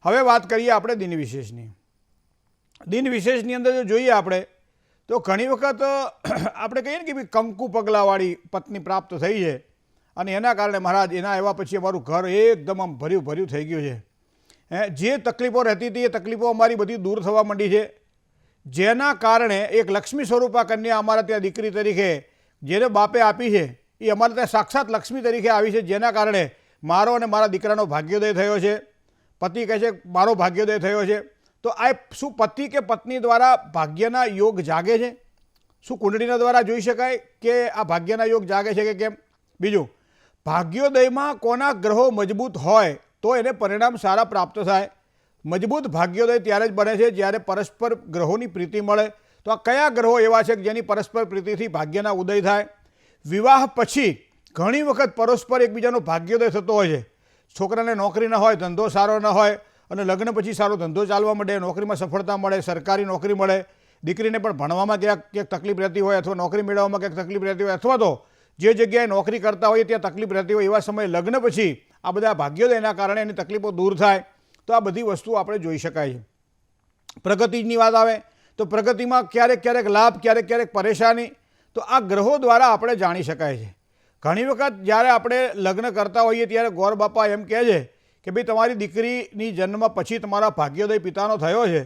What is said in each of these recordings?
હવે વાત કરીએ આપણે દિન વિશેષની. દિન વિશેષની અંદર જો જોઈએ આપણે તો ઘણી વખત આપણે કહીએ ને કે ભાઈ કંકુ પગલાવાળી પત્ની પ્રાપ્ત થઈ છે અને એના કારણે મહારાજ એના આવ્યા પછી અમારું ઘર એકદમ આમ ભર્યું ભર્યું થઈ ગયું છે. જે તકલીફો રહેતી હતી એ તકલીફો અમારી બધી દૂર થવા માંડી છે, જેના કારણે એક લક્ષ્મી સ્વરૂપા કન્યા અમારા ત્યાં દીકરી તરીકે જેને બાપે આપી છે એ અમારા ત્યાં સાક્ષાત લક્ષ્મી તરીકે આવી છે, જેના કારણે મારો અને મારા દીકરાનો ભાગ્યોદય થયો છે. પતિ કહે છે મારો ભાગ્યોદય થયો છે. તો આ શું પતિ કે પત્ની દ્વારા ભાગ્યના યોગ જાગે છે? શું કુંડળીના દ્વારા જોઈ શકાય કે આ ભાગ્યના યોગ જાગે છે કે કેમ? બીજું, ભાગ્યોદયમાં કોના ગ્રહો મજબૂત હોય તો એને પરિણામ સારા પ્રાપ્ત થાય. મજબૂત ભાગ્યોદય ત્યારે જ બને છે જ્યારે પરસ્પર ગ્રહોની પ્રીતિ મળે. તો આ કયા ગ્રહો એવા છે કે જેની પરસ્પર પ્રીતિથી ભાગ્યના ઉદય થાય? વિવાહ પછી ઘણી વખત પરસ્પર એકબીજાનો ભાગ્યોદય થતો હોય છે. છોકરાને નોકરી ન હોય, ધંધો સારો ન હોય અને લગ્ન પછી સારો ધંધો ચાલવા માંડે, નોકરીમાં સફળતા મળે, સરકારી નોકરી મળે. દીકરીને પણ ભણવામાં ક્યાંક તકલીફ રહેતી હોય અથવા નોકરી મેળવવામાં ક્યાંક તકલીફ રહેતી હોય અથવા તો જે જગ્યાએ નોકરી કરતા હોય ત્યાં તકલીફ રહેતી હોય, એવા સમયે લગ્ન પછી આ બધા ભાગ્યોદયના કારણે એની તકલીફો દૂર થાય. તો આ બધી વસ્તુઓ આપણે જોઈ શકાય છે. પ્રગતિની વાત આવે તો પ્રગતિમાં ક્યારેક ક્યારેક લાભ, ક્યારેક ક્યારેક પરેશાની, તો આ ગ્રહો દ્વારા આપણે જાણી શકાય છે. ઘણી વખત જ્યારે આપણે લગ્ન કરતા હોઈએ ત્યારે ગોર બાપા એમ કહે છે કે ભાઈ તમારી દીકરીની જન્મ પછી તમારા ભાગ્યોદય પિતાનો થયો છે,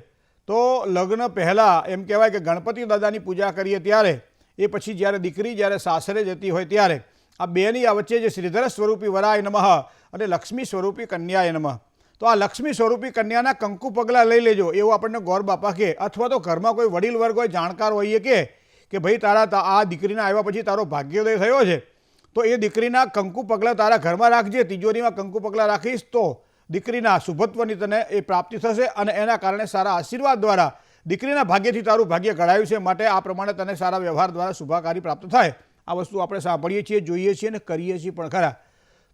તો લગ્ન પહેલાં એમ કહેવાય કે ગણપતિ દાદાની પૂજા કરીએ ત્યારે એ પછી જ્યારે દીકરી જ્યારે સાસરે જતી હોય ત્યારે આ બેની આ વચ્ચે જે શ્રીધર સ્વરૂપી વરાય નમઃ અને લક્ષ્મી સ્વરૂપી કન્યાય નમઃ, તો આ લક્ષ્મી સ્વરૂપી કન્યાના કંકુ પગલાં લઈ લેજો એવું આપણને ગોર બાપા કહે. અથવા તો ઘરમાં કોઈ વડીલ વર્ગ હોય, જાણકાર હોઈએ કે ભાઈ તારા આ દીકરીના આવ્યા પછી તારો ભાગ્યોદય થયો છે તો એ દીકરીના કંકુ પગલાં તારા ઘરમાં રાખજે. તિજોરીમાં કંકુ પગલાં રાખીશ તો દીકરીના શુભત્વની તને એ પ્રાપ્તિ થશે અને એના કારણે સારા આશીર્વાદ દ્વારા દીકરીના ભાગ્યથી તારું ભાગ્ય ઘડાયું છે, માટે આ પ્રમાણે તને સારા વ્યવહાર દ્વારા શુભાકારી પ્રાપ્ત થાય. આ વસ્તુ આપણે સાંભળીએ છીએ, જોઈએ છીએ અને કરીએ છીએ પણ ખરા.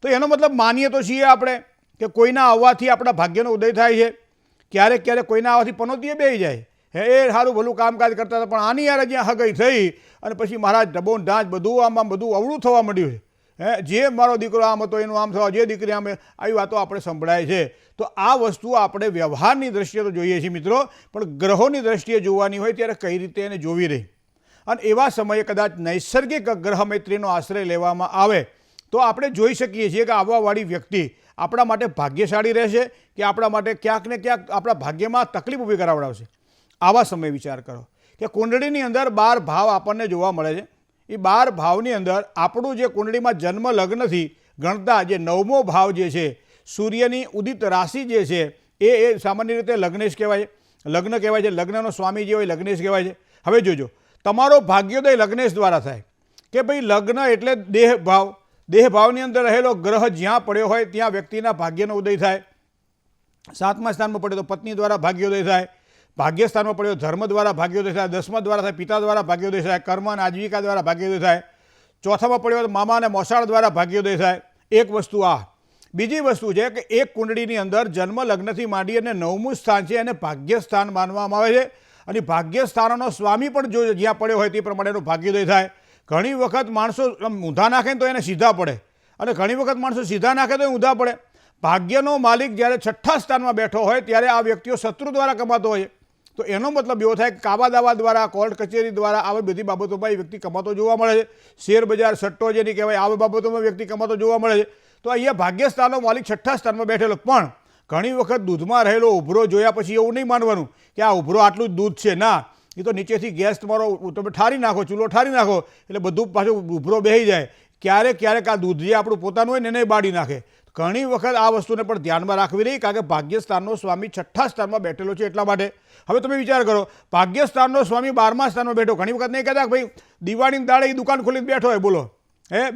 તો એનો મતલબ માનીએ તો છીએ આપણે કે કોઈના આવવાથી આપણા ભાગ્યનો ઉદય થાય છે. ક્યારેક ક્યારેક કોઈના આવવાથી પનોતીએ બેસી જાય, એ સારું ભલું કામકાજ કરતા હતા પણ આની યાર જ્યાં હગઈ થઈ અને પછી મહારાજ ઢબોન ઢાંચ બધું આમ બધું અવળું થવા માંડ્યું છે. જે મારો દીકરો આમ હતો એનું આમ થવા, જે દીકરી આમ, આવી વાતો આપણે સંભળાય છે. તો આ વસ્તુ આપણે વ્યવહારની દ્રષ્ટિએ તો જોઈએ છીએ મિત્રો, પણ ગ્રહોની દ્રષ્ટિએ જોવાની હોય ત્યારે કઈ રીતે એને જોવી રહી. અને એવા સમયે કદાચ નૈસર્ગિક ગ્રહ મૈત્રીનો આશ્રય લેવામાં આવે તો આપણે જોઈ શકીએ છીએ કે આવવાવાળી વ્યક્તિ આપણા માટે ભાગ્યશાળી રહેશે કે આપણા માટે ક્યાંક ને ક્યાંક આપણા ભાગ્યમાં તકલીફ ઊભી કરાવડાવશે. આવા સમયે વિચાર કરો કે કુંડળીની અંદર 12 ભાવ આપણને જોવા મળે છે. એ 12 ભાવની અંદર આપણું જે કુંડળીમાં જન્મ લગ્નથી ગણતા જે 9મો ભાવ જે છે, સૂર્યની ઉદિત રાશિ જે છે એ સામાન્ય રીતે લગ્નેશ કહેવાય છે. લગ્ન કહેવાય છે, લગ્નનો સ્વામી જે હોય લગ્નેશ કહેવાય છે. હવે જોજો, તમારો ભાગ્યોદય લગ્નેશ દ્વારા થાય કે ભાઈ લગ્ન એટલે દેહ ભાવ. દેહ ભાવની અંદર રહેલો ગ્રહ જ્યાં પડ્યો હોય ત્યાં વ્યક્તિના ભાગ્યનો ઉદય થાય. 7મા સ્થાનમાં પડ્યો તો પત્ની દ્વારા ભાગ્યોદય થાય. ભાગ્યસ્થાનમાં પડ્યો ધર્મ દ્વારા ભાગ્યોદય થાય. 10મા દ્વારા થાય, પિતા દ્વારા ભાગ્યોદય થાય. કર્મ અને આજીવિકા દ્વારા ભાગ્યોદય થાય. 4થામાં પડ્યો તો મામા અને મોસાળ દ્વારા ભાગ્યોદય થાય. એક વસ્તુ આ. બીજી વસ્તુ છે કે એક કુંડળીની અંદર જન્મ લગ્નથી માંડી અને 9મું સ્થાન છે એને ભાગ્યસ્થાન માનવામાં આવે છે. અને ભાગ્યસ્થાનનો સ્વામી પણ જો જ્યાં પડ્યો હોય તે પ્રમાણેનો ભાગ્યોદય થાય. ઘણી વખત માણસો ઊંધા નાખે તો એને સીધા પડે અને ઘણી વખત માણસો સીધા નાખે તો ઊંધા પડે. ભાગ્યનો માલિક જ્યારે 6ઠ્ઠા સ્થાનમાં બેઠો હોય ત્યારે આ વ્યક્તિઓ શત્રુ દ્વારા કમાતો હોય. તો એનો મતલબ એવો થાય કે કાવા દાવા દ્વારા, કોર્ટ કચેરી દ્વારા આવી બધી બાબતોમાં એ વ્યક્તિ કમાતો જોવા મળે છે. શેર બજાર, સટ્ટો જેની કહેવાય, આવી બાબતોમાં વ્યક્તિ કમાતો જોવા મળે છે. તો અહીંયા ભાગ્યસ્થાનનો માલિક 6ઠ્ઠા સ્થાનમાં બેઠેલો, પણ ઘણી વખત દૂધમાં રહેલો ઉભરો જોયા પછી એવું નહીં માનવાનું કે આ ઉભરો આટલું જ દૂધ છે. ના, એ તો નીચેથી ગેસ તમારો તમે ઠારી નાખો, ચૂલો ઠારી નાખો એટલે બધું પાછું ઉભરો બેસી જાય. ક્યારેક ક્યારેક આ દૂધ જે આપણું પોતાનું હોય ને એને બાળી નાખે. ઘણી વખત આ વસ્તુને પણ ધ્યાનમાં રાખવી રહી, કારણ કે ભાગ્યસ્થાનનો સ્વામી 6ઠ્ઠા સ્થાનમાં બેઠેલો છે એટલા માટે. હવે તમે વિચાર કરો, ભાગ્યસ્થાનનો સ્વામી 12મા સ્થાનમાં બેઠો. ઘણી વખત નહીં કહેતા કે ભાઈ દિવાળીની દાડે એ દુકાન ખોલીને બેઠો હોય, બોલો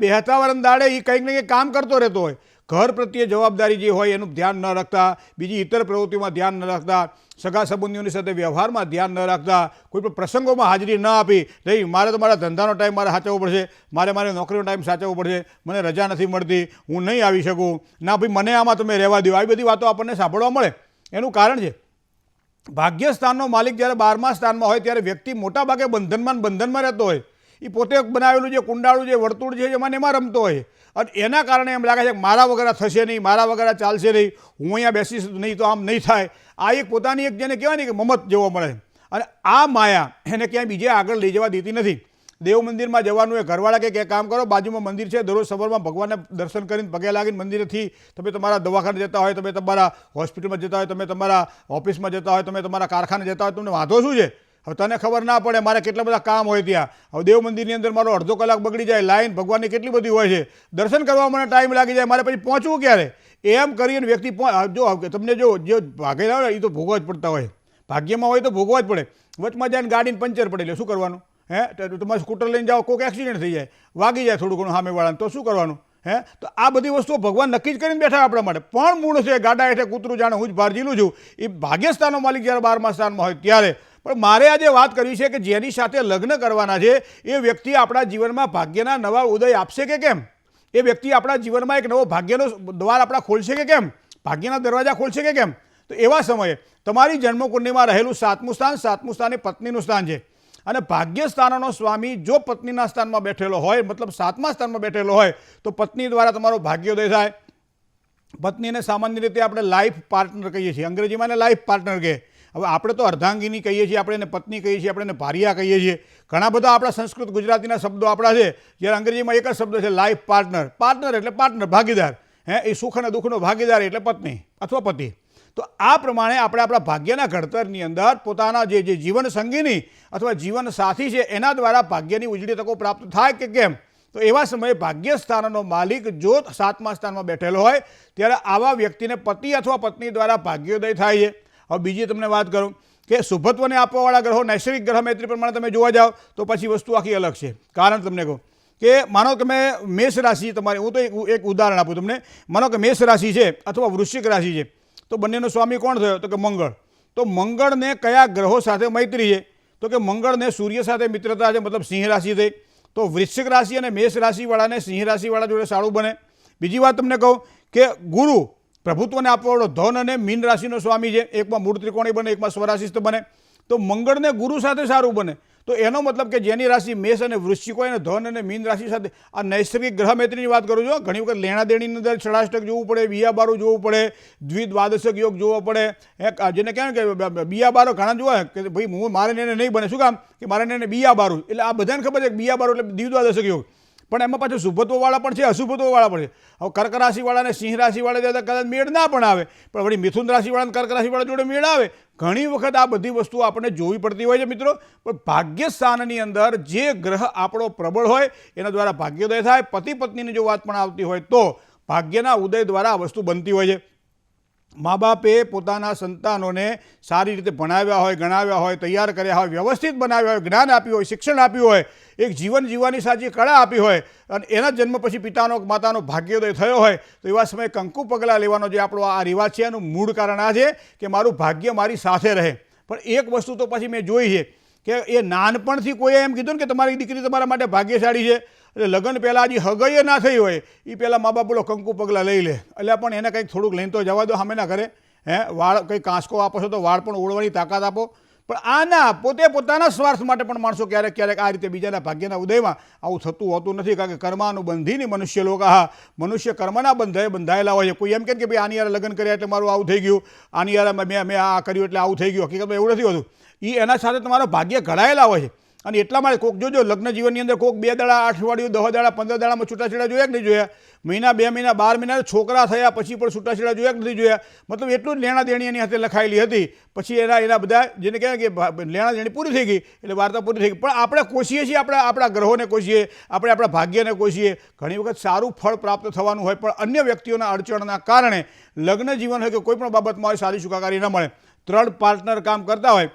બેહતા વરણ દાડે એ કંઈક ને કંઈક કામ કરતો રહેતો હોય. ઘર પ્રત્યે જવાબદારી જે હોય એનું ધ્યાન ન રાખતા, બીજી ઇતર પ્રવૃત્તિઓમાં ધ્યાન ન રાખતા, સગા સંબંધીઓની સાથે વ્યવહારમાં ધ્યાન ન રાખતા, કોઈ પણ પ્રસંગોમાં હાજરી ન આપી, નહીં મારે તો મારા ધંધાનો ટાઈમ મારે સાચવવો પડશે, મારે નોકરીનો ટાઈમ સાચવવો પડશે, મને રજા નથી મળતી, હું નહીં આવી શકું, ના ભાઈ મને આમાં તમે રહેવા દો, આવી બધી વાતો આપણને સાંભળવા મળે. એનું કારણ છે ભાગ્યસ્થાનનો માલિક જ્યારે 12મા સ્થાનમાં હોય ત્યારે વ્યક્તિ મોટાભાગે બંધનમાં રહેતો હોય. એ પોતે બનાવેલું જે કુંડાળું જે વર્તુળ છે એમાં રમતો હોય અને એના કારણે એમ લાગે છે કે મારા વગર થશે નહીં, મારા વગર ચાલશે નહીં, હું અહીંયા બેસીશ નહીં તો આમ નહીં થાય. આ એક પોતાની એક જેને કહેવાય ને કે મમત જોવા મળે છે. અને આ માયા એને ક્યાંય બીજે આગળ લઈ જવા દેતી નથી. દેવ મંદિરમાં જવાનું એ ઘરવાળા કે કામ કરો, બાજુમાં મંદિર છે, દરરોજ સવારમાં ભગવાનને દર્શન કરીને પગે લાગીને મંદિરેથી તમે તમારા દવાખાને જતા હોય, તમે તમારા હોસ્પિટલમાં જતા હોય, તમે તમારા ઓફિસમાં જતા હોય, તમે તમારા કારખાને જતા હોય, તમને વાંધો શું છે? હવે તને ખબર ના પડે મારે કેટલા બધા કામ હોય ત્યાં. હવે દેવ મંદિરની અંદર મારો અડધો કલાક બગડી જાય, લાઈન ભગવાનની કેટલી બધી હોય છે, દર્શન કરવા મને ટાઈમ લાગી જાય, મારે પછી પહોંચવું ક્યારે? એમ કરીને વ્યક્તિ જો તમને જે ભાગેલા હોય એ તો ભોગવવા જ પડતા હોય, ભાગ્યમાં હોય તો ભોગવવા જ પડે. વચમાં જઈને ગાડીને પંચર પડે એટલે શું કરવાનું? તમારે સ્કૂટર લઈને જાઓ, કોઈક એક્સિડન્ટ થઈ જાય, વાગી જાય થોડું ઘણું સામેવાળાને, તો શું કરવાનું? તો આ બધી વસ્તુઓ ભગવાન નક્કી જ કરીને બેઠા આપણા માટે. પણ મૂળ છે ગાડા હેઠે કૂતરું જાણે હું જ બહાર ઝીલું છું, એ ભાગ્યસ્થાનનો માલિક જ્યારે 12મા સ્થાનમાં હોય ત્યારે. પણ મારે આજે વાત કરવી છે કે જેની સાથે લગ્ન કરવાના છે એ વ્યક્તિ આપણા જીવનમાં ભાગ્યના નવા ઉદય આપશે કે કેમ? એ વ્યક્તિ આપણા જીવનમાં એક નવો ભાગ્યનો દ્વાર આપણા ખોલશે કે કેમ? ભાગ્યના દરવાજા ખોલશે કે કેમ? તો એવા સમયે તમારી જન્મકુંડલીમાં રહેલું 7મું સ્થાન એ પત્નીનું સ્થાન છે. અને ભાગ્ય સ્થાનનો સ્વામી જો પત્નીના સ્થાનમાં બેઠેલો હોય, મતલબ 7મા સ્થાનમાં બેઠેલો હોય, તો પત્ની દ્વારા તમારો ભાગ્યોદય થાય. પત્નીને સામાન્ય રીતે આપણે લાઈફ પાર્ટનર કહીએ છીએ, અંગ્રેજીમાં એને લાઈફ પાર્ટનર કહે. હવે આપણે તો અર્ધાંગીની કહીએ છીએ, આપણે એને પત્ની કહીએ છીએ, આપણે એને ભારિયા કહીએ છીએ. ઘણા બધા આપણા સંસ્કૃત ગુજરાતીના શબ્દો આપણા છે, જ્યારે અંગ્રેજીમાં એક જ શબ્દ છે લાઈફ પાર્ટનર. પાર્ટનર એટલે પાર્ટનર, ભાગીદાર. એ સુખ અને દુઃખનો ભાગીદાર એટલે પત્ની અથવા પતિ. તો આ પ્રમાણે આપણે આપણા ભાગ્યના ઘડતરની અંદર પોતાના જે જીવન સંગીની અથવા જીવન સાથી છે એના દ્વારા ભાગ્યની ઉજળી તકો પ્રાપ્ત થાય કે કેમ? તો એવા સમયે ભાગ્ય સ્થાનનો માલિક જો 7મા સ્થાનમાં બેઠેલો હોય ત્યારે આવા વ્યક્તિને પતિ અથવા પત્ની દ્વારા ભાગ્યોદય થાય છે. હવે બીજી તમને વાત કરું કે શુભત્વને આપવાવાળા ગ્રહો નૈસર્ગિક ગ્રહ મૈત્રી પ્રમાણે તમે જોવા જાઓ તો પછી વસ્તુ આખી અલગ છે. કારણ તમને કહું કે માનો તમે મેષ રાશિ તમારી, હું તો એક ઉદાહરણ આપું તમને. માનો કે મેષ રાશિ છે અથવા વૃશ્ચિક રાશિ છે, તો બંનેનો સ્વામી કોણ થયો? તો કે મંગળ. તો મંગળને કયા ગ્રહો સાથે મૈત્રી છે? તો કે મંગળને સૂર્ય સાથે મિત્રતા છે, મતલબ સિંહ રાશિ થઈ. તો વૃશ્ચિક રાશિ અને મેષ રાશિવાળાને સિંહ રાશિવાળા જોડે સારું બને. બીજી વાત તમને કહું કે ગુરુ પ્રભુત્વને આપવાવાળો ધન અને મીન રાશિનો સ્વામી છે, એકમાં મૂળ ત્રિકોણી બને, એકમાં સ્વરાશિસ્થ બને. તો મંગળને ગુરુ સાથે સારું બને. તો એનો મતલબ કે જેની રાશિ મેષ અને વૃશ્ચિક હોય અને ધન અને મીન રાશિ સાથે આ નૈસર્ગિક ગ્રહ મૈત્રીની વાત કરું છું. ઘણી વખત લેણા દેણીની અંદર ષડાષ્ટક જોવું પડે, બિયાબારું જોવું પડે, દ્વિદ્વાદશક યોગ જોવો પડે. જેને કહેવાય કે બિયાબારો ઘણા જોવા કે ભાઈ મારે એને નહીં બને. શું કામ? કે મારે એને બિયાબારું એટલે આ બધાને ખબર છે કે બિયાબારું એટલે દ્વિદ્વાદશક યોગ. પણ એમાં પાછું શુભત્વવાળા પણ છે, અશુભત્વવાળા પણ છે. હવે કર્ક રાશિવાળાને સિંહ રાશિવાળા કદાચ મેળ ના પણ આવે, પણ વળી મિથુન રાશિવાળાને કર્ક રાશિવાળા જોડે મેળ આવે. ઘણી વખત આ બધી વસ્તુઓ આપણને જોવી પડતી હોય છે મિત્રો. પણ ભાગ્ય સ્થાનની અંદર જે ગ્રહ આપણો પ્રબળ હોય એના દ્વારા ભાગ્યોદય થાય. પતિ પત્નીની જો વાત પણ આવતી હોય તો ભાગ્યના ઉદય દ્વારા આ વસ્તુ બનતી હોય છે. મા બાપે પોતાના સંતાનોને સારી રીતે ભણાવ્યા હોય, ગણાવ્યા હોય, તૈયાર કર્યા હોય, વ્યવસ્થિત બનાવ્યા હોય, જ્ઞાન આપ્યું હોય, શિક્ષણ આપ્યું હોય, એક જીવન જીવવાની સાચી કળા આપી હોય અને એના જન્મ પછી પિતાનો માતાનો ભાગ્યોદય થયો હોય તો એવા સમયે કંકુ પગલાં લેવાનો જે આપણો આ રિવાજ છે એનું મૂળ કારણ આ છે કે મારું ભાગ્ય મારી સાથે રહે. પણ એક વસ્તુ તો પછી મેં જોઈ છે કે એ નાનપણથી કોઈએ એમ કીધું ને કે તમારી દીકરી તમારા માટે ભાગ્યશાળી છે, એટલે લગ્ન પહેલાં હજી હગઈએ ના થઈ હોય એ પહેલાં મા બાપ બોલો કંકુ પગલાં લઈ લે. એટલે પણ એને કંઈક થોડુંક લઈને તો જવા દો સામેના ઘરે. વાળ કંઈ કાંસકો આપો છો તો વાળ પણ ઓળવાની તાકાત આપો. પણ આ ના, પોતે પોતાના સ્વાર્થ માટે પણ માણસો ક્યારેક ક્યારેક આ રીતે બીજાના ભાગ્યના ઉદયમાં આવું થતું હોતું નથી. કારણ કે કર્માનુબંધીની મનુષ્ય લોકો, હા મનુષ્ય કર્મના બંધાએ બંધાયેલા હોય છે. કોઈ એમ કે ભાઈ આની યાર લગ્ન કર્યા એટલે મારું આવું થઈ ગયું, આની યાર મેં આ કર્યું એટલે આવું થઈ ગયું. હકીકતમાં એવું નથી હોતું. એ એના સાથે તમારો ભાગ્ય ઘડાયેલા હોય છે. અને એટલા માટે કોક જોજો લગ્ન જીવનની અંદર કોક 2 દાડા, અઠવાડિયું, 10 દાડા, 15 દાડામાં છૂટાછેડા જોયા કે નહીં જોયા? મહિના, 2 મહિના, 12 મહિના છોકરા થયા પછી પણ છૂટાછેડા જોયા કે નથી જોયા? મતલબ એટલું જ લેણા દેણી એની હાથે લખાયેલી હતી. પછી એના બધા જેને કહેવાય કે લેણા દેણી પૂરી થઈ ગઈ એટલે વાર્તા પૂરી થઈ ગઈ. પણ આપણે કોશીએ છીએ, આપણા ગ્રહોને કોશીએ, આપણે આપણા ભાગ્યને કોશીએ. ઘણી વખત સારું ફળ પ્રાપ્ત થવાનું હોય પણ અન્ય વ્યક્તિઓના અડચણના કારણે લગ્ન જીવન હોય કે કોઈ પણ બાબતમાં હોય સારી સુખાકારી ન મળે. 3 પાર્ટનર કામ કરતા હોય,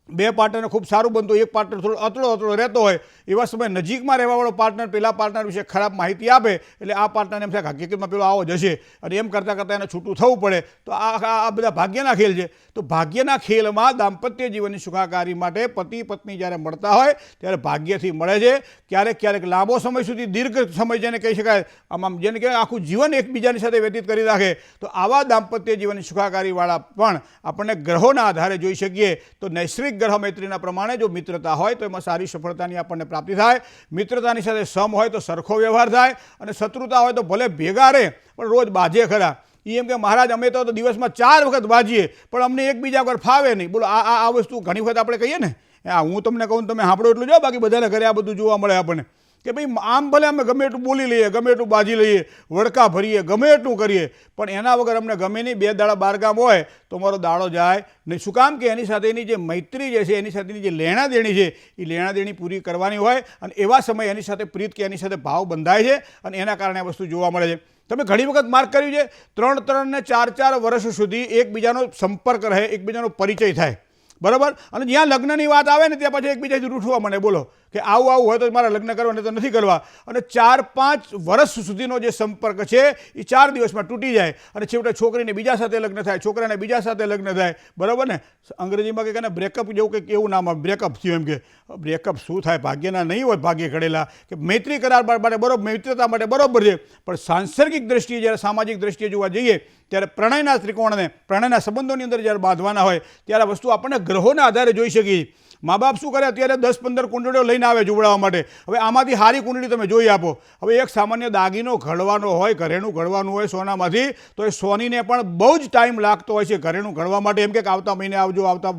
2 પાર્ટનરને ખૂબ સારું બનતું હોય, એક પાર્ટનર થોડો અતળો રહેતો હોય, એવા સમયે નજીકમાં રહેવાવાળો પાર્ટનર પેલા પાર્ટનર વિશે ખરાબ માહિતી આપે એટલે આ પાર્ટનર એમ થાય હકીકતમાં પેલો આવો જશે અને એમ કરતાં કરતાં એને છૂટું થવું પડે. તો આ બધા ભાગ્યના ખેલ છે. તો ભાગ્યના ખેલમાં દાંપત્ય જીવનની સુખાકારી માટે પતિ પત્ની જ્યારે મળતા હોય ત્યારે ભાગ્યથી મળે છે. ક્યારેક ક્યારેક લાંબો સમય સુધી, દીર્ઘ સમય જેને કહી શકાય, આમ જેને કહેવાય આખું જીવન એકબીજાની સાથે વ્યતીત કરી રાખે. તો આવા દાંપત્ય જીવનની સુખાકારીવાળા પણ આપણને ગ્રહોના આધારે જોઈ શકીએ. તો નૈસર્ગિક ગ્રહ મૈત્રીના પ્રમાણે જો મિત્રતા હોય તો એમાં સારી સફળતાની આપણને પ્રાપ્તિ થાય, મિત્રતાની સાથે સમ હોય તો સરખો વ્યવહાર થાય, અને શત્રુતા હોય તો ભલે ભેગા રહે પણ રોજ બાજે ખરા. એ એમ કે મહારાજ અમે તો દિવસમાં 4 વખત બાજીએ પણ અમને એકબીજા વગર ફાવે નહીં. બોલો આ વસ્તુ ઘણી વખત આપણે કહીએ ને, હું તમને કહું તમે સાંભળો એટલું જો, બાકી બધાને ઘરે આ બધું જોવા મળે આપણને કે ભાઈ આમ ભલે અમે ગમે એટલું બોલી લઈએ, ગમે એટલું બાજી લઈએ, વડકા ભરીએ, ગમે એટલું કરીએ, પણ એના વગર અમને ગમે નહીં. 2 દાડા બહારગામ હોય તો મારો દાડો જાય નહીં. શું કામ? કે એની સાથેની જે મૈત્રી જે છે, એની સાથેની જે લેણા દેણી છે, એ લેણા દેણી પૂરી કરવાની હોય, અને એવા સમયે એની સાથે પ્રીત કે એની સાથે ભાવ બંધાય છે, અને એના કારણે આ વસ્તુ જોવા મળે છે. તમે ઘણી વખત માર્ક કર્યું છે 3 ને 4 વર્ષ સુધી એકબીજાનો સંપર્ક રહે, એકબીજાનો પરિચય થાય, બરાબર, અને જ્યાં લગ્નની વાત આવે ને ત્યાં પછી એકબીજાથી રૂઠવા મને બોલો કે આવું હોય તો મારે લગ્ન કરવા, નહીં તો નથી કરવા. અને 4-5 વર્ષ સુધીનો જે સંપર્ક છે એ 4 દિવસમાં તૂટી જાય, અને છેવટે છોકરીને બીજા સાથે લગ્ન થાય, છોકરાને બીજા સાથે લગ્ન થાય, બરાબર ને. અંગ્રેજીમાં કંઈક ને બ્રેકઅપ જેવું કંઈક એવું નામ આવે, બ્રેકઅપ થયું. એમ કે બ્રેકઅપ શું થાય? ભાગ્યના નહીં હોય, ભાગ્ય ઘડેલા. કે મૈત્રી કરાર માટે બરોબર, મિત્રતા માટે બરોબર છે, પણ સાંસર્ગિક દ્રષ્ટિએ જ્યારે સામાજિક દ્રષ્ટિએ જોવા જઈએ ત્યારે પ્રણયના ત્રિકોણને, પ્રણયના સંબંધોની અંદર જ્યારે બાંધવાના હોય ત્યારે આ વસ્તુ આપણને ગ્રહોના આધારે જોઈ શકીએ. મા બાપ શું કરે? અત્યારે 10-15 કુંડળીઓ લઈને આવે જોડાવા માટે. હવે આમાંથી સારી કુંડળી તમે જોઈ આપો. હવે એક સામાન્ય દાગીનો ઘડવાનો હોય, ઘરેણું ઘડવાનું હોય સોનામાંથી, તો એ સોનીને પણ બહુ જ ટાઈમ લાગતો હોય છે ઘરેણું ઘડવા માટે. એમ કે આવતા મહિને આવજો, આવતા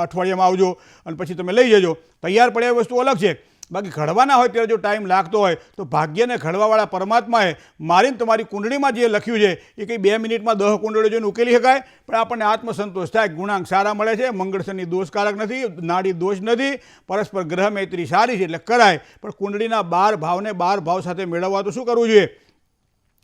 અઠવાડિયામાં આવજો, અને પછી તમે લઈ જજો. તૈયાર પડે એ વસ્તુ અલગ છે, બાકી ઘડવાના હોય ત્યારે જો ટાઈમ લાગતો હોય તો ભાગ્યને ઘડવાવાળા પરમાત્માએ મારીને તમારી કુંડળીમાં જે લખ્યું છે એ કંઈ 2 મિનિટમાં 10 કુંડળીઓ જોઈને ઉકેલી શકાય. પણ આપણને આત્મસંતોષ થાય, ગુણાંક સારા મળે છે, મંગળ શનિ દોષકારક નથી, નાડી દોષ નથી, પરસ્પર ગ્રહ મૈત્રી સારી છે એટલે કરાય. પણ કુંડળીના 12 ભાવને 12 ભાવ સાથે મેળવવા તો શું કરવું જોઈએ?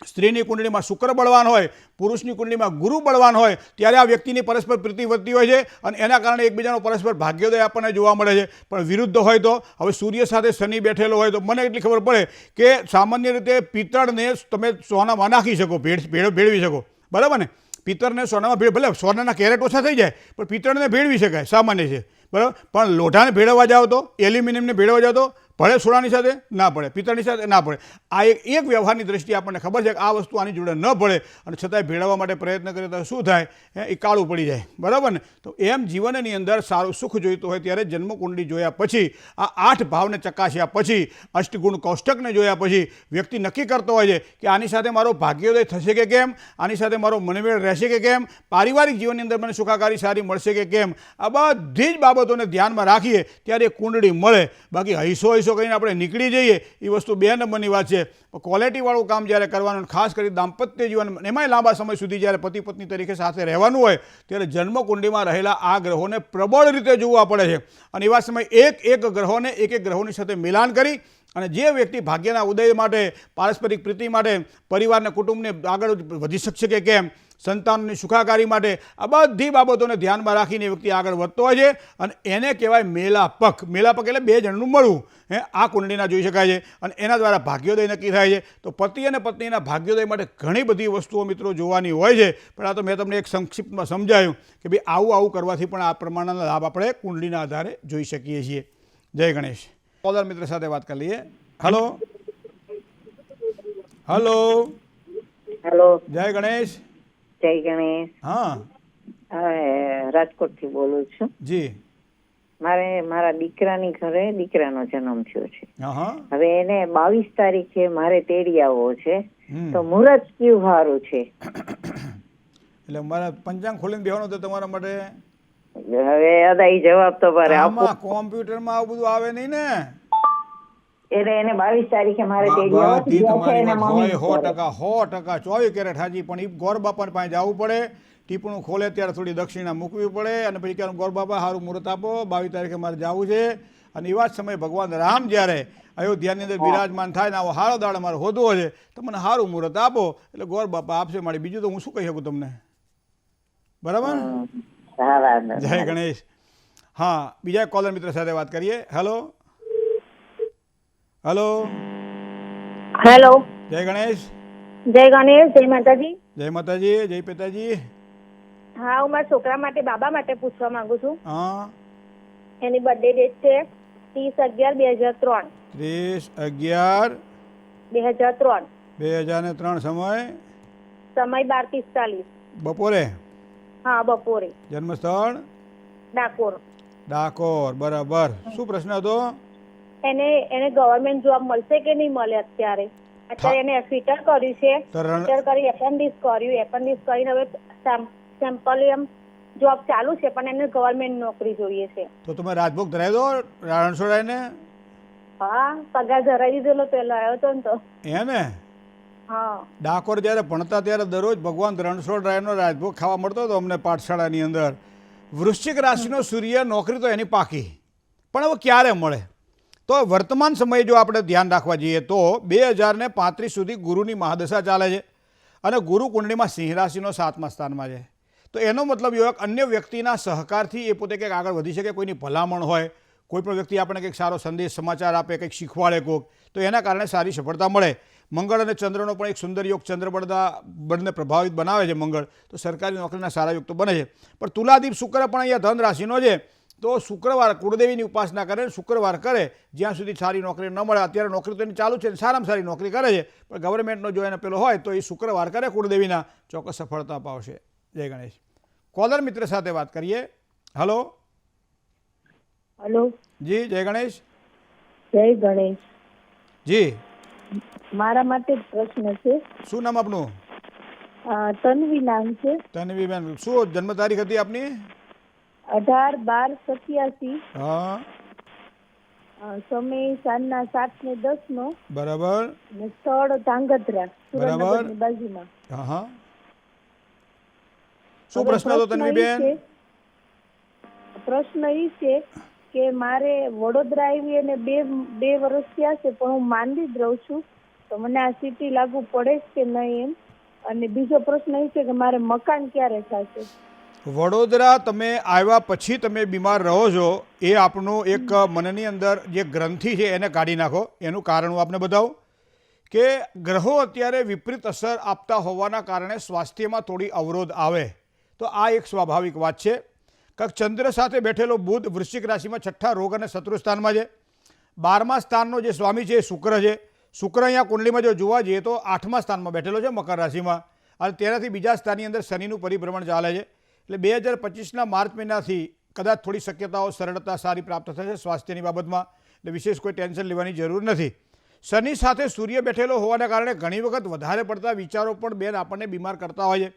સ્ત્રીની કુંડળીમાં શુક્ર બળવાન હોય, પુરુષની કુંડળીમાં ગુરુ બળવાન હોય, ત્યારે આ વ્યક્તિની પરસ્પર પ્રીતિ વધતી હોય છે, અને એના કારણે એકબીજાનો પરસ્પર ભાગ્યોદય આપણને જોવા મળે છે. પણ વિરુદ્ધ હોય તો, હવે સૂર્ય સાથે શનિ બેઠેલો હોય તો મને એટલી ખબર પડે કે સામાન્ય રીતે પિત્તળને તમે સોનામાં નાખી શકો, ભેળવી શકો, બરાબર ને. પિત્તળને સોનામાં ભલે સોનાના કેરેટ ઓછા થઈ જાય પણ પિત્તળને ભેળવી શકાય, સામાન્ય છે, બરાબર. પણ લોઢાને ભેળવવા જાઓ તો, એલ્યુમિનિયમને ભેળવવા જાઓ તો પડે, સોનાની સાથે ના પડે, પિત્તળની સાથે ના પડે. આ એક વ્યવહારની દ્રષ્ટિએ આપણને ખબર છે કે આ વસ્તુ આની જોડે ન પડે, અને છતાંય ભેળવવા માટે પ્રયત્ન કરે તો શું થાય? એ કાળું પડી જાય, બરાબર ને. તો એમ જીવનની અંદર સારું સુખ જોઈતું હોય ત્યારે જન્મકુંડળી જોયા પછી, આ 8 ભાવને ચકાસ્યા પછી, અષ્ટગુણ કોષ્ટકને જોયા પછી વ્યક્તિ નક્કી કરતો હોય છે કે આની સાથે મારો ભાગ્યોદય થશે કે કેમ, આની સાથે મારો મનમેળ રહેશે કે કેમ, પારિવારિક જીવનની અંદર મને સુખાકારી સારી મળશે કે કેમ. આ બધી જ બાબતોને ધ્યાનમાં રાખીએ ત્યારે કુંડળી મળે. બાકી હૈસો કરીને આપણે નીકળી જઈએ એ વસ્તુ 2 નંબરની વાત છે. ક્વોલિટીવાળું કામ જ્યારે કરવાનું, ખાસ કરી દાંપત્ય જીવન, એમાંય લાંબા સમય સુધી જ્યારે પતિ પત્ની તરીકે સાથે રહેવાનું હોય ત્યારે જન્મકુંડળીમાં રહેલા આ ગ્રહોને પ્રબળ રીતે જોવા પડે છે. અને એવા સમયે એક ગ્રહોને એક ગ્રહોની સાથે મિલાન કરી અને જે વ્યક્તિ ભાગ્યના ઉદય માટે, પારસ્પરિક પ્રીતિ માટે, પરિવારને કુટુંબને આગળ વધી શકશે કે કેમ, સંતાનની સુખાકારી માટે, આ બધી બાબતોને ધ્યાનમાં રાખીને વ્યક્તિ આગળ વધતો હોય છે. અને એને કહેવાય મેલાપક. મેલાપક એટલે 2 જણનું મળવું. આ કુંડળીના જોઈ શકાય છે, અને એના દ્વારા ભાગ્યોદય નક્કી થાય છે. તો પતિ અને પત્નીના ભાગ્યોદય માટે ઘણી બધી વસ્તુઓ મિત્રો જોવાની હોય છે, પણ આ તો મેં તમને એક સંક્ષિપ્તમાં સમજાયું કે ભાઈ આવું કરવાથી પણ આ પ્રમાણના લાભ આપણે કુંડળીના આધારે જોઈ શકીએ છીએ. જય ગણેશ. કોલર મિત્ર સાથે વાત કરી લઈએ. હલો હલો હેલો, જય ગણેશ. જય ગણેશ. હા, રાજકોટ થી બોલું છું. જી. મારે મારા દીકરાની ઘરે દીકરાનો જન્મ થયો છે. હા, હવે એને 22 તારીખે મારે તેડી આવવો છે, તો મુહૂર્ત કયું સારું છે? એટલે મારા પંચાંગ ખોલીને બેહવાનું તો તમારા માટે. હવે અદાઈ જવાબ તો મારે આપો. કોમ્પ્યુટરમાં આવું બધું આવે નહીં ને. એટલે એને 22 તારીખે મારે તેડી બધી તમારી વાત આવવું. 100% 24 કેરેટ હાજી. પણ એ ગોર બાપા પાસે જવું પડે, ટીપણું ખોલે ત્યારે થોડી દક્ષિણા મૂકવી પડે, અને પછી કહેવાનું ગોર બાપા સારું મુહૂર્ત આપો, 22 તારીખે મારે જવું છે. અને એવા જ સમયે ભગવાન રામ જ્યારે અયોધ્યાની અંદર બિરાજમાન થાય ને આવો સારો દાડો મારે હોદવો છે તો મને સારું મુહૂર્ત આપો, એટલે ગોર બાપા આપશે. મારી બીજું તો હું શું કહી શકું તમને, બરાબર? જય ગણેશ. હા, બીજા કોલર મિત્ર સાથે વાત કરીએ. હેલો હેલો હેલો, જય ગણેશ. જય ગણેશ. જય માતાજી. જય માતાજી. જય પિતાજી. હા, હું મારા છોકરા માટે, બાબા માટે પૂછવા માંગુ છું. હા, એની બર્થડે ડેટ છે 30/11/2003. 30/11/2003. 2003. સમય 12:45 બપોરે. હા, બપોરે. જન્મસ્થળ ડાકોર. ડાકોર, બરાબર. શું પ્રશ્ન હતો? એને ગવર્મેન્ટ જોબ મળશે કે નહીં મળે અત્યારે એને ફિટર કર્યું છે, તો રણ- ફિટર કરી એપેન્ડિક્સ કરીને હવે સેમ્પલ જોબ ચાલુ છે, પણ એને ગવર્મેન્ટ નોકરી જોઈએ છે. તો તમે રાજભોગ ધરાવી દો રણછોડાઈને. હા, પગાર ધરાવી દીધેલો પેલો આવ્યો હતો ને તો. હે ને? હા, ડાકોર જ્યારે ભણતા ત્યારે દરરોજ ભગવાન રણછોડરાયનો રાજભોગ ખાવા મળતો હતો અમને પાઠશાળાની અંદર. વૃશ્ચિક રાશિનો સૂર્ય, નોકરી તો એની પાકી, પણ હવે ક્યારે મળે? તો વર્તમાન સમયે જો આપણે ધ્યાન રાખવા જઈએ તો 2035 સુધી ગુરુની મહાદશા ચાલે છે અને ગુરુ કુંડળીમાં સિંહ રાશિનો 7મા સ્થાનમાં છે. તો એનો મતલબ એવો કે અન્ય વ્યક્તિના સહકારથી એ પોતે કંઈક આગળ વધી શકે, કોઈની ભલામણ હોય, કોઈ પણ વ્યક્તિ આપણે કંઈક સારો સંદેશ સમાચાર આપે, કંઈક શીખવાડે કોક, તો એના કારણે સારી સફળતા મળે. મંગળ અને ચંદ્રનો પણ એક સુંદર યોગ ચંદ્રબળને પ્રભાવિત બનાવે છે મંગળ, તો સરકારી નોકરીના સારા યોગ તો બને છે. પણ તુલાદીપ શુક્ર પણ અહીંયા ધન રાશિનો છે, તો શુક્રવાર કુળદેવીની ઉપાસના કરે, શુક્રવાર કરે, જ્યાં સુધી સારી નોકરી ન મળે. અત્યારે નોકરી તો એની ચાલુ છે, સારામાં સારી નોકરી કરે છે, પણ ગવર્મેન્ટનો જો એને પેલો હોય તો એ શુક્રવાર કરે કુળદેવીના, ચોક્કસ સફળતા અપાવશે. જય ગણેશ. કોલર મિત્ર સાથે વાત કરીએ. હલો હલો, જી, જય ગણેશ. જય ગણેશ. જી, મારા માટે જ પ્રશ્ન છે. શું નામ આપનું? તન્વી નામ છે. તન્વીબેન, શું જન્મ તારીખ હતી આપની? 18/12/87. હા, સમય સાંજના 7:10 નો. બરાબર. અને સ્થળ ધાંગધ્રા, બરાબર. સુરેન્દ્રનગરની બાજુમાં. હા હા, શું પ્રશ્ન હતો તન્વીબેન? પ્રશ્ન એ છે કે મારે વડોદરા આવી અને બે વર્ષ થયા છે, પણ હું માંદી જ રહું છું, તો મને આ સિટી લાગુ પડે છે કે નહીં એમ. અને બીજો પ્રશ્ન એ છે કે મારે મકાન ક્યારે થશે? વડોદરા તમે આવ્યા પછી તમે બીમાર રહો છો, એ આપનું એક મનની અંદર જે ગ્રંથિ છે એને કાઢી નાખો. એનું કારણ હું આપને બતાવું કે ગ્રહો અત્યારે વિપરીત અસર આપતા હોવાના કારણે સ્વાસ્થ્યમાં થોડી અવરોધ આવે, તો આ એક સ્વાભાવિક વાત છે. કંઈક ચંદ્ર સાથે બેઠેલો બુધ વૃશ્ચિક રાશિમાં 6ઠા રોગ અને શત્રુ સ્થાનમાં છે. 12મા સ્થાનનો જે સ્વામી છે એ શુક્ર છે. શુક્ર અહીંયા કુંડલીમાં જો જોવા જઈએ તો 8મા સ્થાનમાં બેઠેલો છે મકર રાશિમાં, અને તેનાથી બીજા સ્થાનની અંદર શનિનું પરિભ્રમણ ચાલે છે. એટલે 2025ના માર્ચ મહિનાથી કદાચ થોડી શક્યતાઓ સરળતા સારી પ્રાપ્ત થશે સ્વાસ્થ્યની બાબતમાં, એટલે વિશેષ કોઈ ટેન્શન લેવાની જરૂર નથી. શનિ સાથે સૂર્ય બેઠેલો હોવાના કારણે ઘણી વખત વધારે પડતા વિચારો પણ બેન આપણને બીમાર કરતા હોય છે.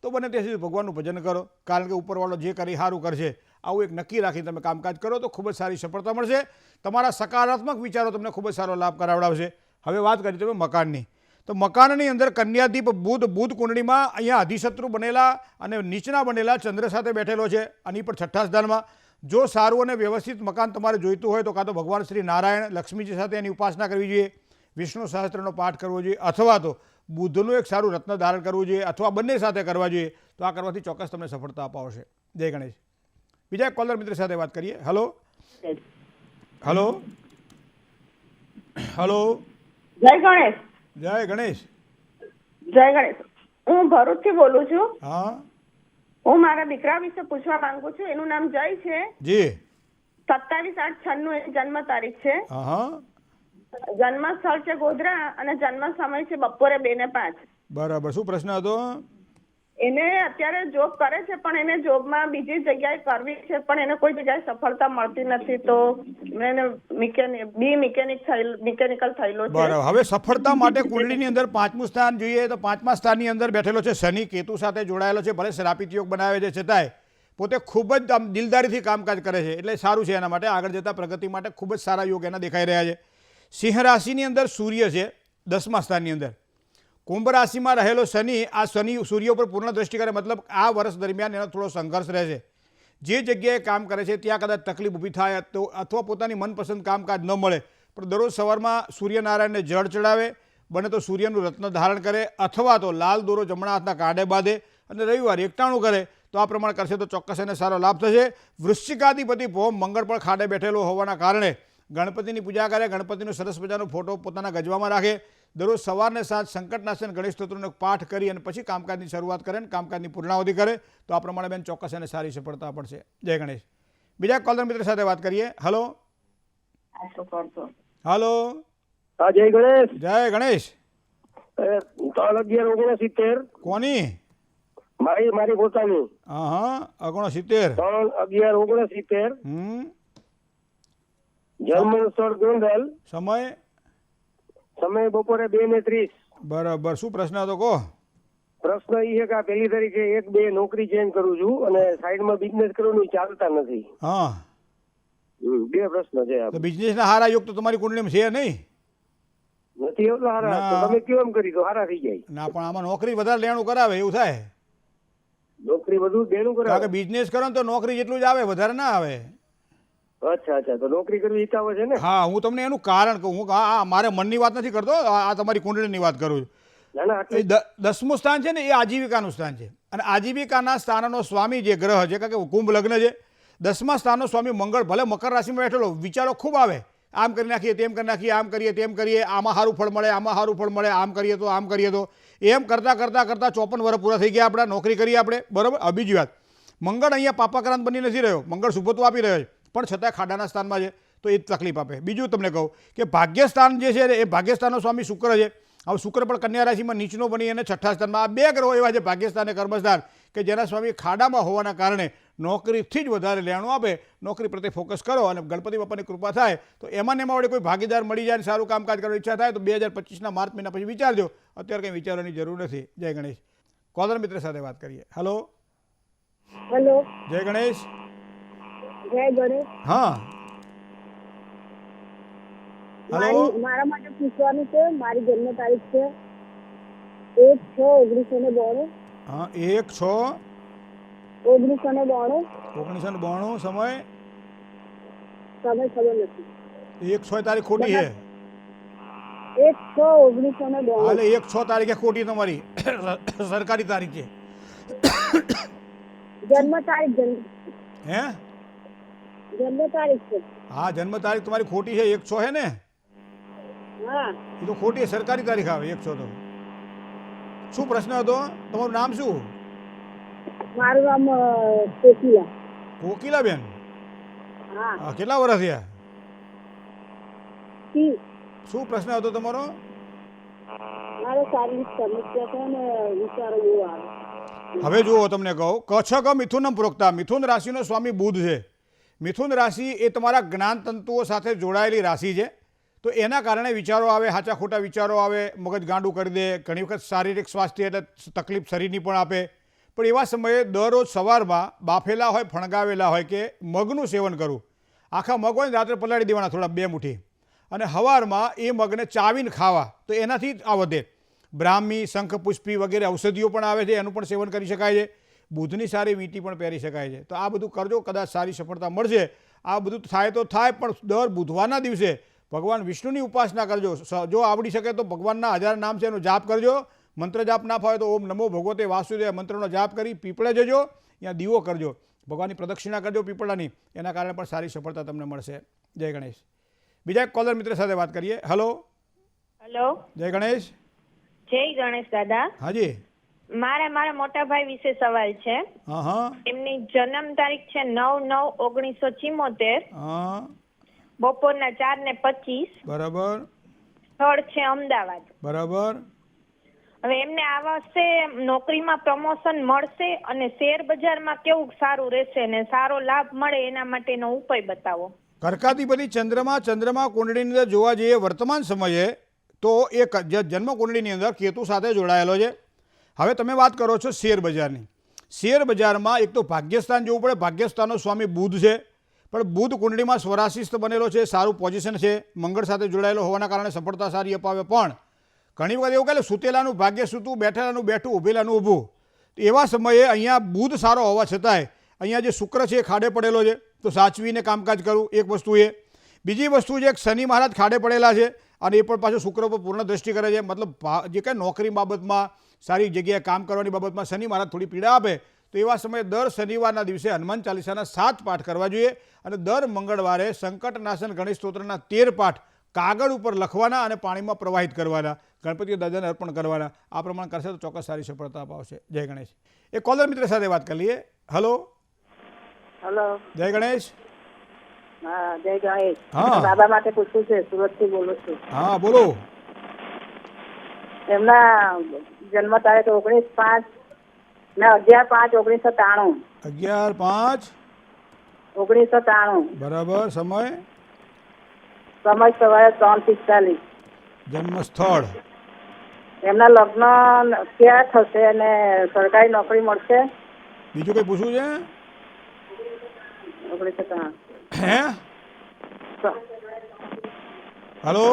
તો બને ત્યાં સુધી ભગવાનનું ભજન કરો, કારણ કે ઉપરવાળો જે કરી સારું કરશે, આવું એક નક્કી રાખી તમે કામકાજ કરો તો ખૂબ જ સારી સફળતા મળશે. તમારા સકારાત્મક વિચારો તમને ખૂબ જ સારો લાભ કરાવડાવશે. હવે વાત કરી તમે મકાનની, તો મકાનની અંદર કન્યાદીપ બુધ કુંડળીમાં અહીંયા અધિશત્રુ બનેલા અને નીચના બનેલા ચંદ્ર સાથે બેઠેલો છે, આની પર 6ઠ્ઠા સ્થાનમાં. જો સારું અને વ્યવસ્થિત મકાન તમારે જોઈતું હોય તો કાં તો ભગવાન શ્રી નારાયણ લક્ષ્મીજી સાથે એની ઉપાસના કરવી જોઈએ, વિષ્ણુ સહસ્ત્રનો પાઠ કરવો જોઈએ, અથવા તો બુદ્ધનું એક સારું રત્ન ધારણ કરવું જોઈએ, અથવા બંને સાથે કરવા જોઈએ. તો આ કરવાથી ચોક્કસ તમને સફળતા અપાવશે. જય ગણેશ. બીજા એક કોલર મિત્ર સાથે વાત કરીએ. હલો હલો હલો, જય ગણેશ. જય ગણેશ. જય ગણેશ. હું ભરૂચથી બોલું છું. હા હું મારા દીકરા વિશે પૂછવા માંગુ છું. એનું નામ જય છે. જી. 27/8/96 એની જન્મ તારીખ છે. હા હા, જન્મ સ્થળ છે ગોધરા અને જન્મ સમય છે બપોરે 2 ને 5. બરાબર. શું પ્રશ્ન હતો? એને અત્યારે જોબ કરે છે, પણ એને જોબમાં બીજી જગ્યાએ કરવી છે, પણ એને કોઈ જગ્યાએ સફળતા મળતી નથી. તો એને મિકેનિકલ થયેલો છે. બરાબર. હવે સફળતા માટે કુંડલીની અંદર 5મું સ્થાન જોઈએ તો 5મા સ્થાનની અંદર બેઠેલો છે શનિ, કેતુ સાથે જોડાયેલો છે. ભલે શ્રાપિત યોગ બનાવે છે, છતાંય પોતે ખૂબ જ આમ દિલદારીથી કામકાજ કરે છે, એટલે સારું છે એના માટે. આગળ જતાં પ્રગતિ માટે ખૂબ જ સારા યોગ એના દેખાઈ રહ્યા છે. સિંહ રાશિની અંદર સૂર્ય છે 10મા સ્થાનની અંદર. કુંભ રાશિમાં રહેલો શનિ, આ શનિ સૂર્ય ઉપર પૂર્ણ દ્રષ્ટિ કરે, મતલબ આ વર્ષ દરમિયાન એનો થોડો સંઘર્ષ રહેશે. જે જગ્યાએ કામ કરે છે ત્યાં કદાચ તકલીફ ઊભી થાય તો, અથવા પોતાની મનપસંદ કામકાજ ન મળે, પણ દરરોજ સવારમાં સૂર્યનારાયણને જળ ચડાવે, બને તો સૂર્યનું રત્ન ધારણ કરે, અથવા તો લાલ દોરો જમણા હાથના કાંડે બાંધે અને રવિવારે એકટાણું કરે, તો આ પ્રમાણે કરશે તો ચોક્કસ એને સારો લાભ થશે. વૃશ્ચિકાધિપતિ ભૌમ મંગળ પણ ખાડે બેઠેલો હોવાના કારણે ગણપતિની પૂજા કરે, ગણપતિનો સરસ મજાનો ફોટો પોતાના ગજવામાં રાખે, દરરોજ સવારને સાંજ સંકટનાશન ગણેશ સ્તોત્રનો પાઠ કરી અને પછી કામકાજની શરૂઆત કરે અને કામકાજની પૂર્ણાવધિ કરે, તો આ પ્રમાણે બેન ચોક્કસ એને સારી સફળતા પડશે. જય ગણેશ. બીજા કોલર મિત્ર સાથે વાત કરીએ. હલો હલો, હા જય ગણેશ. જય ગણેશ. 3/11/69. કોની? મારી પોતાની હા હા 69. 3/11/69. જન્મ સ્થળ ગોંડલ. સમય બપોરે 2:30. બરાબર. શું પ્રશ્ન હતો કહો? પ્રશ્ન એ છે કે આ 1 તારીખે 1-2 નોકરી ચેન્જ કરું છું અને સાઈડમાં બિઝનેસ કરવાનું ચાલતા નથી. હા, 2 પ્રશ્ન છે. તો બિઝનેસના હારા યોગ તો તમારી કુંડળીમાં છે નહીં? નથી એટલા હારા તો તમે કેમ કરી તો હારા થઈ જાય. ના, પણ આમાં નોકરી વધારે લેણું કરાવે એવું થાય. નોકરી બધું દેણું કારણ કરાવે. કે બિઝનેસ કરો ને તો નોકરી જેટલું જ આવે, વધારે ના આવે. અચ્છા તો નોકરી કરવી ઈચ્છા છે ને? હા, હું તમને એનું કારણ કહું. હું આ મારે મનની વાત નથી કરતો, આ તમારી કુંડળીની વાત કરું છું. ના ના એ 10મું સ્થાન છે ને એ આજીવિકાનું સ્થાન છે, અને આજીવિકાના સ્થાનનો સ્વામી જે ગ્રહ છે, કારણ કે કુંભ લગ્ન છે, 10મા સ્થાનનો સ્વામી મંગળ ભલે મકર રાશિમાં બેઠેલો, વિચારો ખૂબ આવે, આમ કરી નાખીએ, તેમ કરી નાખીએ, આમ કરીએ, તેમ કરીએ, આમાં સારું ફળ મળે, આમાં સારું ફળ મળે, આમ કરીએ તો એમ કરતાં 54 વર્ષ પૂરા થઈ ગયા આપણા, નોકરી કરીએ આપણે, બરાબર. હવે બીજી વાત, મંગળ અહીંયા પાપાક્રાંત બની નથી રહ્યો, મંગળ શુભત્વ આપી રહ્યો છે, પણ છતાં ખાડાના સ્થાનમાં છે, તો એ જ તકલીફ આપે. બીજું તમને કહું કે ભાગ્યસ્થાન જે છે એ ભાગ્યસ્થાનનો સ્વામી શુક્ર છે. હવે શુક્ર પણ કન્યા રાશિમાં નીચનો બની અને 6ઠ્ઠા સ્થાનમાં. આ 2 ગ્રહો એવા છે ભાગ્યસ્થાન અને કર્મસ્થાન કે જેના સ્વામી ખાડામાં હોવાના કારણે નોકરીથી જ વધારે લેણું આપે. નોકરી પ્રત્યે ફોકસ કરો અને ગણપતિ બાપાની કૃપા થાય તો એમાં ને એમાં વડે કોઈ ભાગીદાર મળી જાય, સારું કામકાજ કરવાની ઈચ્છા થાય તો 2025ના માર્ચ મહિના પછી વિચારજો. અત્યારે કંઈ વિચારવાની જરૂર નથી. જય ગણેશ. કોલર મિત્ર સાથે વાત કરીએ. હેલો. જય ગણેશ. હા, હેલો. મારા માટે પૂછવાનું છે. મારી જન્મ તારીખ છે 1/6/1992. હા, 1/6/1992. 1992. સમય ખબર નથી. 1/6 તારીખ ખોટી છે. 1/6/1992. હાલે 1/6 તારીખે ખોટી તમારી સરકારી તારીખ છે. જન્મ તારીખ હે? જન્મ તારીખ છે. હા, જન્મ તારીખ તમારી ખોટી છે. 1/6 છે ને? હા, એ તો ખોટી સરકારી તારીખ આવે 1/6 તો. શું પ્રશ્ન હતો? તમારું નામ શું? મારું નામ કોકિલા. કોકિલાબેન. હા. હા, કેટલા વર્ષ થયા? 30. શું પ્રશ્ન હતો તમારો? મારે શારીરિક સમસ્યા છે ને વિચારો બહુ આવે. હવે જુઓ, તમને કહું, કચ્છક મિથુનમ પ્રોક્તા. મિથુન રાશિનો સ્વામી બુધ છે. મિથુન રાશિ એ તમારા જ્ઞાન તંતુઓ સાથે જોડાયેલી રાશિ છે, તો એના કારણે વિચારો આવે, સાચા ખોટા વિચારો આવે, મગજ ગાંડું કરી દે, ઘણી વખત શારીરિક સ્વાસ્થ્ય એટલે તકલીફ શરીરની પણ આપે. પણ એવા સમયે દરરોજ સવારમાં બાફેલા હોય, ફણગાવેલા હોય કે મગનું સેવન કરવું. આખા મગ હોય ને રાત્રે પલાળી દેવાના થોડા 2 મુઠ્ઠી, અને સવારમાં એ મગને ચાવીને ખાવા, તો એનાથી જ આ વધે. બ્રાહ્મી, શંખપુષ્પી વગેરે ઔષધિઓ પણ આવે છે, એનું પણ સેવન કરી શકાય છે. બુધની સારી વીંટી પણ પહેરી શકાય છે. તો આ બધું કરજો, કદાચ સારી સફળતા મળશે. આ બધું થાય તો થાય, પણ દર બુધવારના દિવસે ભગવાન વિષ્ણુની ઉપાસના કરજો. જો આવડી શકે તો ભગવાનના 1000 નામ છે એનો જાપ કરજો. મંત્ર જાપ ના ફાવે તો ઓમ નમો ભગવતે વાસુદેવ મંત્રનો જાપ કરી પીપળે જજો, ત્યાં દીવો કરજો, ભગવાનની પ્રદક્ષિણા કરજો પીપળાની, એના કારણે પણ સારી સફળતા તમને મળશે. જય ગણેશ. બીજા એક કોલર મિત્ર સાથે વાત કરીએ. હેલો. જય ગણેશ. જય ગણેશ દાદા. હાજી. મારા મોટા ભાઈ વિશે સવાલ છે. હા. એમની જન્મ તારીખ છે 9/9/1974. હા. બપોરના 4:25. બરાબર. સ્થળ છે અમદાવાદ. બરાબર. હવે એમને આ વર્ષે નોકરીમાં પ્રમોશન મળશે અને શેર બજારમાં કેવું સારું રહેશે અને સારો લાભ મળે એના માટેનો ઉપાય બતાવો. કર્કાધિપતિ ચંદ્રમા કુંડળીની અંદર જોવા જઈએ વર્તમાન સમયે તો એ જન્મ કુંડળીની અંદર કેતુ સાથે જોડાયેલો છે. હવે તમે વાત કરો છો શેર બજારની. શેર બજારમાં એક તો ભાગ્યસ્થાન જોવું પડે. ભાગ્યસ્થાનનો સ્વામી બુધ છે, પણ બુધ કુંડળીમાં સ્વરાશિસ્થ બનેલો છે, સારું પોઝિશન છે, મંગળ સાથે જોડાયેલો હોવાના કારણે સફળતા સારી અપાવે. પણ ઘણી વખત એવું કહે સુતેલાનું ભાગ્ય સૂતું, બેઠેલાનું બેઠું, ઊભેલાનું ઊભું. એવા સમયે અહીંયા બુધ સારો હોવા છતાંય અહીંયા જે શુક્ર છે એ ખાડે પડેલો છે, તો સાચવીને કામકાજ કરવું એક વસ્તુ. એ બીજી વસ્તુ છે કે શનિ મહારાજ ખાડે પડેલા છે અને એ પણ પાછું શુક્ર પર પૂર્ણ દ્રષ્ટિ કરે છે. મતલબ જે કંઈ નોકરી બાબતમાં, સારી જગ્યાએ કામ કરવાની બાબતમાં શનિ મહારાજ થોડી પીડા આપે. તો એવા સમયે દર શનિવારના દિવસે હનુમાન ચાલીસાના 7 પાઠ કરવા જોઈએ અને દર મંગળવારે સંકટનાશન ગણેશ સ્તોત્રના 13 પાઠ કાગળ ઉપર લખવાના અને પાણીમાં પ્રવાહિત કરવાના, ગણપતિ દાદાને અર્પણ કરવાના. આ પ્રમાણે કરશે તો ચોક્કસ સારી સફળતા અપાવશે. જય ગણેશ. એક કોલર મિત્ર સાથે વાત કરી લઈએ. હેલો. જય ગણેશ. હા, જય ગણેશ. હા. દાદા માટે પૂછવું છે, સુરતથી બોલું છું. હા, બોલો. એમના જન્મ તારીખ 19/5/1992. ના 11/5/1993. 11/5 1993. બરાબર. સમય સમય સવારે 3:45. જન્મ સ્થળ એમના લગ્ન ક્યાં થશે અને સરકારી નોકરી મળશે? બીજું કંઈ પૂછવું છે? 1993. હે હલો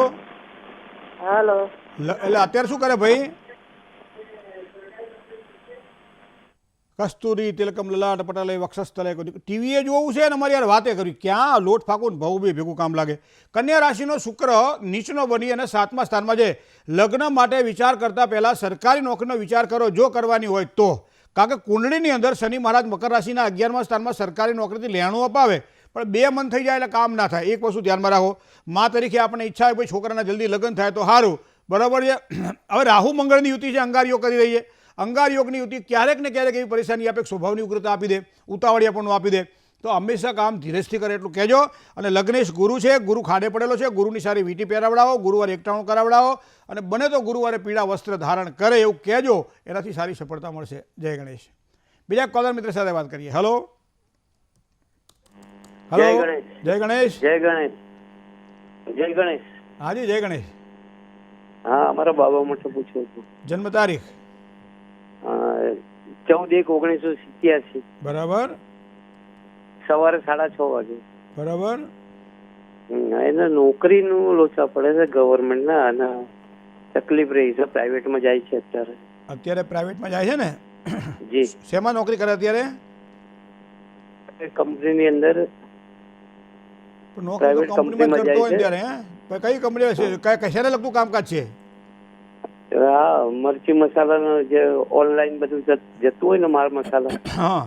હાલો. એટલે અત્યારે શું કરે ભાઈ? કસ્તુરી તિલકમ લલાટ પટલે વક્ષસ્થલે ટીવીએ જોવું છે ને અમારી યાર વાતે કરી ક્યાં લોટ ફાંકું ને ભાવ બી ભેગું કામ લાગે. કન્યા રાશિનો શુક્ર નીચનો બની અને 7મા સ્થાનમાં છે. લગ્ન માટે વિચાર કરતાં પહેલાં સરકારી નોકરીનો વિચાર કરો જો કરવાની હોય તો. કારણ કે કુંડળીની અંદર શનિ મહારાજ મકર રાશિના 11મા સ્થાનમાં સરકારી નોકરીથી લેણું અપાવે પણ 2 મન થઈ જાય એટલે કામ ના થાય. એક વસ્તુ ધ્યાનમાં રાખો, મા તરીકે આપણે ઈચ્છા હોય ભાઈ છોકરાના જલ્દી લગ્ન થાય તો સારું, બરાબર છે. હવે રાહુ મંગળની યુતિ છે, અંગારયોગ કરી રહી છે. અંગારયોગની યુતિ ક્યારેક ને ક્યારેક એવી પરેશાની આપે, સ્વભાવની ઉગ્રતા આપી દે, ઉતાવળિયાપણું આપી દે. તો હંમેશા કામ ધીરજથી કરે એટલું કહેજો. અને લગ્નેશ ગુરુ છે, ગુરુ ખાડે પડેલો છે, ગુરુની સારી વીંટી પહેરાવડાવો, ગુરુવારે એકટાણું કરાવડાવો અને બને તો ગુરુવારે પીળા વસ્ત્ર ધારણ કરે એવું કહેજો. એનાથી સારી સફળતા મળશે. જય ગણેશ. બીજા કોલર મિત્ર સાથે વાત કરીએ. Hello hello. જય ગણેશ. જય ગણેશ. જય ગણેશ. હાજી જય ગણેશ. હા, અમારા બાબા માટે પૂછવું હતું. જન્મ તારીખ 14/1/1987. બરાબર સવારે 6:30 વાગે. બરાબર. એને નોકરીનું લોચા પડે છે ગવર્મેન્ટના અને તકલીફ રહી છે. પ્રાઇવેટમાં જાય છે અત્યારે. અત્યારે પ્રાઇવેટમાં જાય છે ને? જી. શેમાં નોકરી કરે અત્યારે? કંપનીની અંદર. નોકરી તો private કંપનીમાં જ કંપનીમાં કરતો હોય ને જાય ત્યારે. હે કઈ કંપની છે? કશાને લગતું કામકાજ છે? હા, મરચી મસાલાનું જે ઓનલાઈન બધું જતું હોય ને માલ મસાલા, હા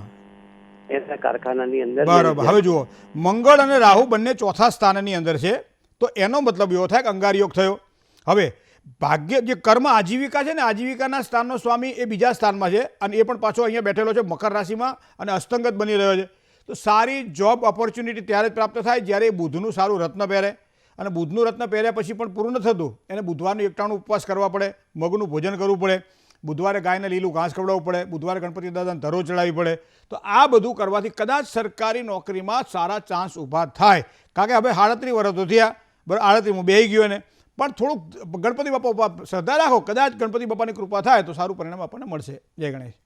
એના કારખાનાની અંદર. બરાબર. હવે જુઓ, મંગળ અને રાહુ બંને ચોથા સ્થાનની અંદર છે તો એનો મતલબ એવો થાય કે અંગારયોગ થયો. હવે ભાગ્ય જે કર્મ આજીવિકા છે ને, આજીવિકાના સ્થાનનો સ્વામી એ બીજા સ્થાનમાં છે અને એ પણ પાછો અહીંયા બેઠેલો છે મકર રાશિમાં અને અસ્તંગત બની રહ્યો છે. તો સારી જોબ ઓપોર્ચ્યુનિટી ત્યારે જ પ્રાપ્ત થાય જ્યારે એ બુધનું સારું રત્ન પહેરે. અને બુધનું રત્ન પહેર્યા પછી પણ પૂરું ન થતું, એને બુધવારનું એકટાણું ઉપવાસ કરવા પડે, મગનું ભોજન કરવું પડે, બુધવારે ગાયને લીલું ઘાસ ખવડાવવું પડે, બુધવારે ગણપતિ દાદાને ધરો ચડાવવી પડે. તો આ બધું કરવાથી કદાચ સરકારી નોકરીમાં સારા ચાન્સ ઊભા થાય. કારણ કે હવે 38 વર્ષ તો થયા, બરાબર, 38 બેહી ગયો ને. પણ થોડુંક ગણપતિ બાપા શ્રદ્ધા રાખો, કદાચ ગણપતિ બાપાની કૃપા થાય તો સારું પરિણામ આપણને મળશે. જય ગણેશ.